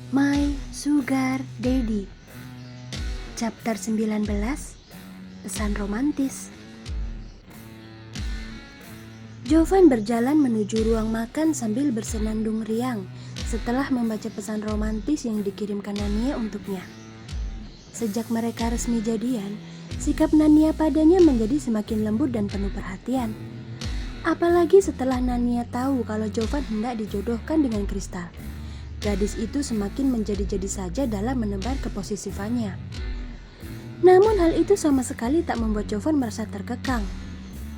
My Sugar Daddy. Chapter 19, Pesan Romantis. Jovan berjalan menuju ruang makan sambil bersenandung riang setelah membaca pesan romantis yang dikirimkan Nania untuknya. Sejak mereka resmi jadian, sikap Nania padanya menjadi semakin lembut dan penuh perhatian. Apalagi setelah Nania tahu kalau Jovan hendak dijodohkan dengan Kristal. Gadis itu semakin menjadi-jadi saja dalam menebar keposisifannya. Namun hal itu sama sekali tak membuat Jovan merasa terkekang.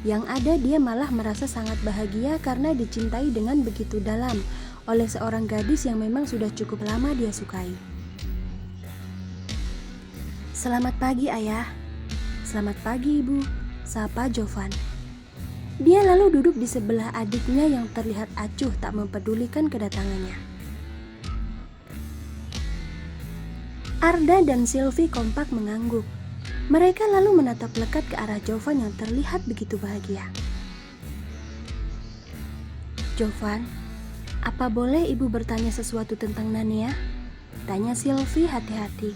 Yang ada dia malah merasa sangat bahagia karena dicintai dengan begitu dalam oleh seorang gadis yang memang sudah cukup lama dia sukai. Selamat pagi ayah. Selamat pagi ibu, sapa Jovan. Dia lalu duduk di sebelah adiknya yang terlihat acuh tak mempedulikan kedatangannya. Arda dan Sylvie kompak mengangguk. Mereka lalu menatap lekat ke arah Jovan yang terlihat begitu bahagia. Jovan, apa boleh ibu bertanya sesuatu tentang Nania? Tanya Sylvie hati-hati.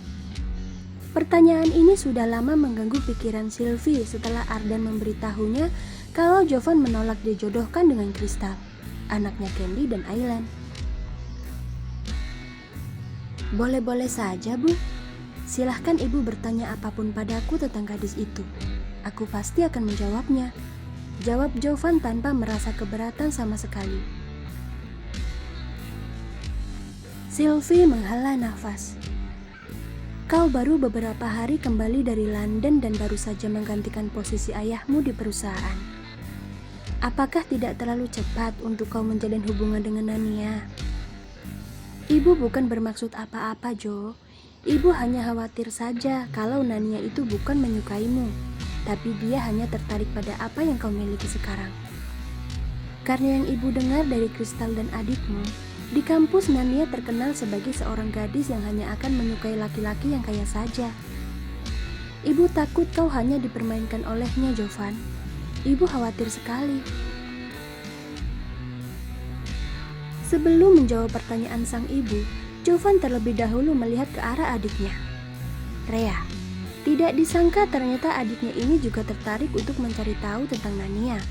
Pertanyaan ini sudah lama mengganggu pikiran Sylvie setelah Ardan memberitahunya kalau Jovan menolak dijodohkan dengan Kristal, anaknya Candy dan Ailan. Boleh-boleh saja, Bu. Silahkan ibu bertanya apapun padaku tentang gadis itu. Aku pasti akan menjawabnya. Jawab Jovan tanpa merasa keberatan sama sekali. Sylvie menghela nafas. Kau baru beberapa hari kembali dari London dan baru saja menggantikan posisi ayahmu di perusahaan. Apakah tidak terlalu cepat untuk kau menjalin hubungan dengan Nania? Ibu bukan bermaksud apa-apa, Jo. Ibu hanya khawatir saja kalau Nania itu bukan menyukaimu, tapi dia hanya tertarik pada apa yang kau miliki sekarang. Karena yang ibu dengar dari Kristal dan adikmu, di kampus Nania terkenal sebagai seorang gadis yang hanya akan menyukai laki-laki yang kaya saja. Ibu takut kau hanya dipermainkan olehnya, Jovan. Ibu khawatir sekali. Sebelum menjawab pertanyaan sang ibu, Jovan terlebih dahulu melihat ke arah adiknya. Rea, tidak disangka ternyata adiknya ini juga tertarik untuk mencari tahu tentang Nania.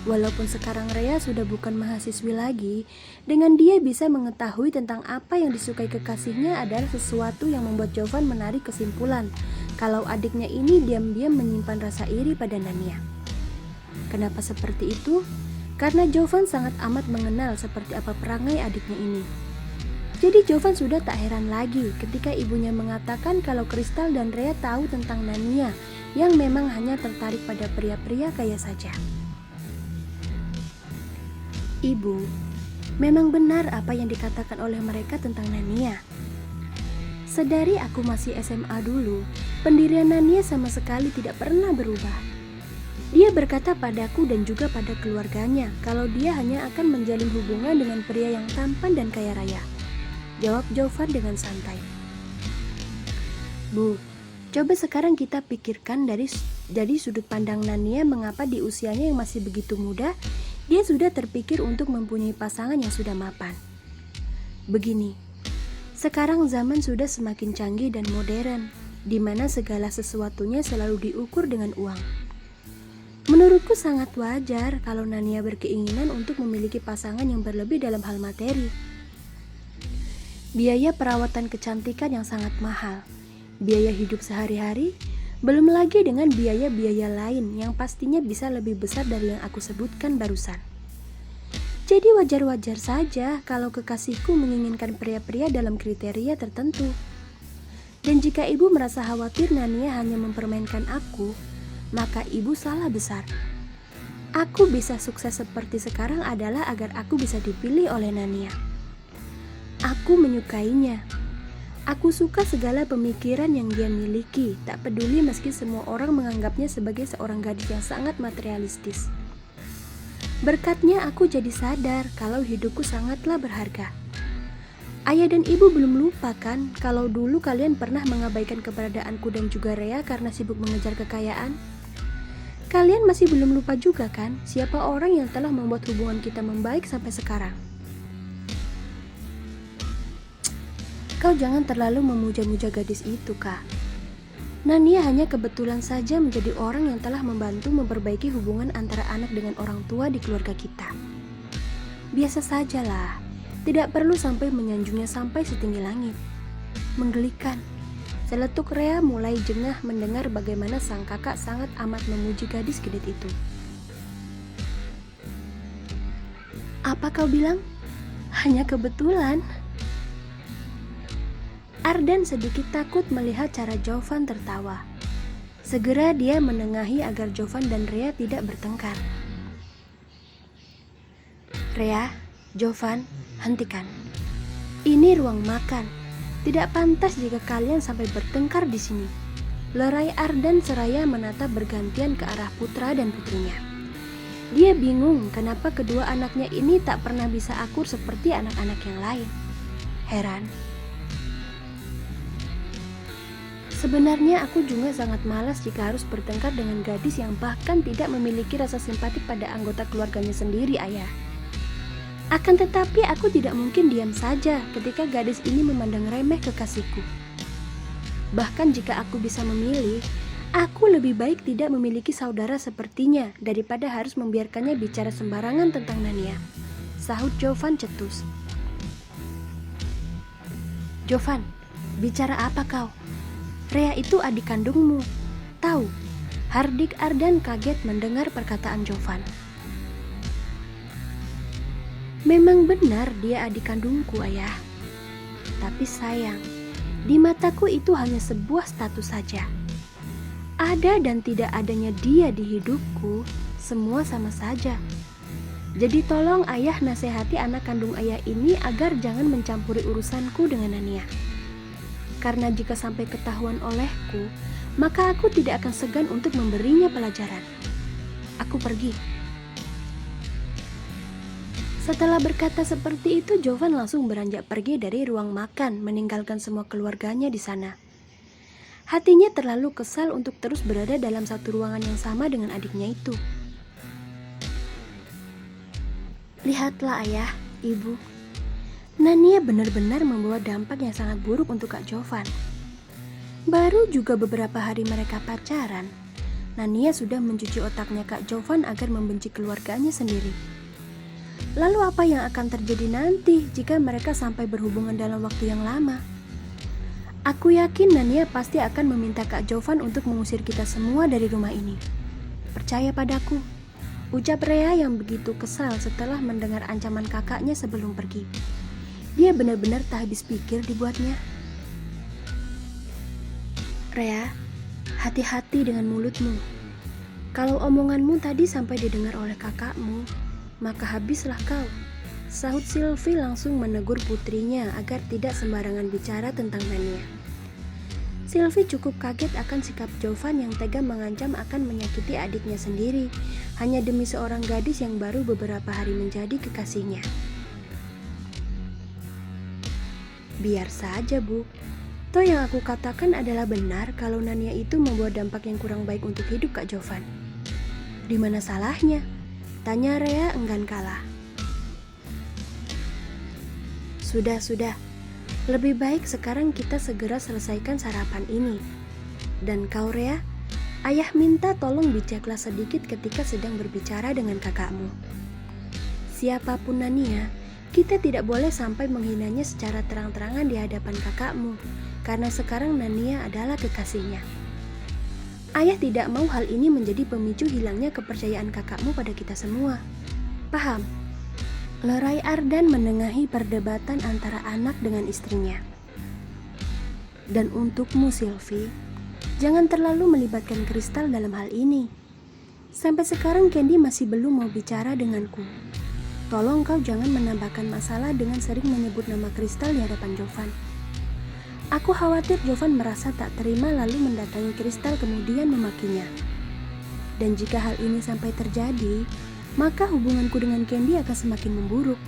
Walaupun sekarang Rea sudah bukan mahasiswi lagi, dengan dia bisa mengetahui tentang apa yang disukai kekasihnya adalah sesuatu yang membuat Jovan menarik kesimpulan kalau adiknya ini diam-diam menyimpan rasa iri pada Nania. Kenapa seperti itu? Karena Jovan sangat amat mengenal seperti apa perangai adiknya ini. Jadi Jovan sudah tak heran lagi ketika ibunya mengatakan kalau Kristal dan Rea tahu tentang Nania yang memang hanya tertarik pada pria-pria kaya saja. Ibu, memang benar apa yang dikatakan oleh mereka tentang Nania. Sedari aku masih SMA dulu, pendirian Nania sama sekali tidak pernah berubah. Dia berkata padaku dan juga pada keluarganya kalau dia hanya akan menjalin hubungan dengan pria yang tampan dan kaya raya. Jawab Jovan dengan santai. Bu, coba sekarang kita pikirkan dari sudut pandang Nania mengapa di usianya yang masih begitu muda, dia sudah terpikir untuk mempunyai pasangan yang sudah mapan. Begini, sekarang zaman sudah semakin canggih dan modern, di mana segala sesuatunya selalu diukur dengan uang. Menurutku sangat wajar kalau Nania berkeinginan untuk memiliki pasangan yang berlebih dalam hal materi. Biaya perawatan kecantikan yang sangat mahal, biaya hidup sehari-hari, belum lagi dengan biaya-biaya lain yang pastinya bisa lebih besar dari yang aku sebutkan barusan. Jadi wajar-wajar saja kalau kekasihku menginginkan pria-pria dalam kriteria tertentu. Dan jika ibu merasa khawatir Nania hanya mempermainkan aku, maka ibu salah besar. Aku bisa sukses seperti sekarang adalah agar aku bisa dipilih oleh Nania. Aku menyukainya. Aku suka segala pemikiran yang dia miliki, tak peduli meski semua orang menganggapnya sebagai seorang gadis yang sangat materialistis. Berkatnya aku jadi sadar kalau hidupku sangatlah berharga. Ayah dan ibu belum lupa kan kalau dulu kalian pernah mengabaikan keberadaanku dan juga Rea karena sibuk mengejar kekayaan? Kalian masih belum lupa juga kan siapa orang yang telah membuat hubungan kita membaik sampai sekarang? Kau jangan terlalu memuja-muja gadis itu, Kak. Nania hanya kebetulan saja menjadi orang yang telah membantu memperbaiki hubungan antara anak dengan orang tua di keluarga kita. Biasa sajalah, tidak perlu sampai menyanjungnya sampai setinggi langit. Menggelikan. Seletuk Rea mulai jengah mendengar bagaimana sang kakak sangat amat memuji gadis genit itu. Apa kau bilang? Hanya kebetulan? Ardan sedikit takut melihat cara Jovan tertawa. Segera dia menengahi agar Jovan dan Rea tidak bertengkar. Rea, Jovan, hentikan. Ini ruang makan. Tidak pantas jika kalian sampai bertengkar di sini. Lerai Ardan seraya menatap bergantian ke arah putra dan putrinya. Dia bingung kenapa kedua anaknya ini tak pernah bisa akur seperti anak-anak yang lain. Heran. Sebenarnya aku juga sangat malas jika harus bertengkar dengan gadis yang bahkan tidak memiliki rasa simpati pada anggota keluarganya sendiri, Ayah. Akan tetapi aku tidak mungkin diam saja ketika gadis ini memandang remeh kekasihku. Bahkan jika aku bisa memilih, aku lebih baik tidak memiliki saudara sepertinya daripada harus membiarkannya bicara sembarangan tentang Nania, sahut Jovan cetus. Jovan, bicara apa kau? Rea itu adik kandungmu. Tahu, Hardik Ardan kaget mendengar perkataan Jovan. Memang benar dia adik kandungku, Ayah. Tapi sayang, di mataku itu hanya sebuah status saja. Ada dan tidak adanya dia di hidupku, semua sama saja. Jadi tolong Ayah nasihati anak kandung Ayah ini agar jangan mencampuri urusanku dengan Nania. Karena jika sampai ketahuan olehku, maka aku tidak akan segan untuk memberinya pelajaran. Aku pergi. Setelah berkata seperti itu, Jovan langsung beranjak pergi dari ruang makan, meninggalkan semua keluarganya di sana. Hatinya terlalu kesal untuk terus berada dalam satu ruangan yang sama dengan adiknya itu. Lihatlah Ayah, Ibu. Nania benar-benar membawa dampak yang sangat buruk untuk Kak Jovan. Baru juga beberapa hari mereka pacaran, Nania sudah mencuci otaknya Kak Jovan agar membenci keluarganya sendiri. Lalu apa yang akan terjadi nanti jika mereka sampai berhubungan dalam waktu yang lama? Aku yakin Nania pasti akan meminta Kak Jovan untuk mengusir kita semua dari rumah ini. Percaya padaku, ucap Rea yang begitu kesal setelah mendengar ancaman kakaknya sebelum pergi. Dia benar-benar tak habis pikir dibuatnya. Rea, hati-hati dengan mulutmu. Kalau omonganmu tadi sampai didengar oleh kakakmu, maka habislah kau, sahut Sylvie langsung menegur putrinya agar tidak sembarangan bicara tentang Nania. Sylvie cukup kaget akan sikap Jovan yang tega mengancam akan menyakiti adiknya sendiri, hanya demi seorang gadis yang baru beberapa hari menjadi kekasihnya. Biar saja, Bu. Toh yang aku katakan adalah benar kalau Nania itu membawa dampak yang kurang baik untuk hidup Kak Jovan. Di mana salahnya? Tanya Rea enggan kalah. Sudah. Lebih baik sekarang kita segera selesaikan sarapan ini. Dan kau Rea, Ayah minta tolong bijaklah sedikit ketika sedang berbicara dengan kakakmu. Siapapun Nania, kita tidak boleh sampai menghinanya secara terang-terangan di hadapan kakakmu, karena sekarang Nania adalah kekasihnya. Ayah tidak mau hal ini menjadi pemicu hilangnya kepercayaan kakakmu pada kita semua. Paham? Lerai Ardan menengahi perdebatan antara anak dengan istrinya. Dan untukmu Sylvie, jangan terlalu melibatkan Kristal dalam hal ini. Sampai sekarang Candy masih belum mau bicara denganku. Tolong kau jangan menambahkan masalah dengan sering menyebut nama Kristal di hadapan Jovan. Aku khawatir Jovan merasa tak terima lalu mendatangi Kristal kemudian memakinya. Dan jika hal ini sampai terjadi, maka hubunganku dengan Candy akan semakin memburuk.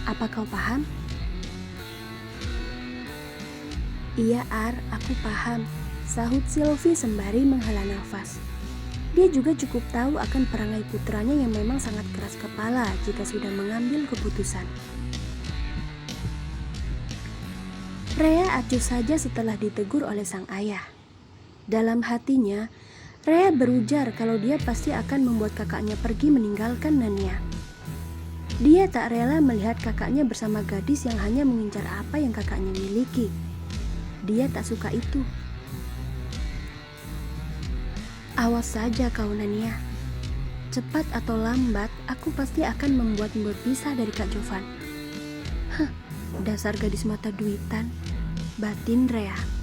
Apa kau paham? Iya Ar, aku paham, sahut Sylvie sembari menghela nafas. Dia juga cukup tahu akan perangai putranya yang memang sangat keras kepala jika sudah mengambil keputusan. Rea acuh saja setelah ditegur oleh sang ayah. Dalam hatinya, Rea berujar kalau dia pasti akan membuat kakaknya pergi meninggalkan Nania. Dia tak rela melihat kakaknya bersama gadis yang hanya mengincar apa yang kakaknya miliki. Dia tak suka itu. Awas saja kau, Nania. Cepat atau lambat, aku pasti akan membuatmu berpisah dari Kak Jovan. Dasar gadis mata duitan, batin Rea.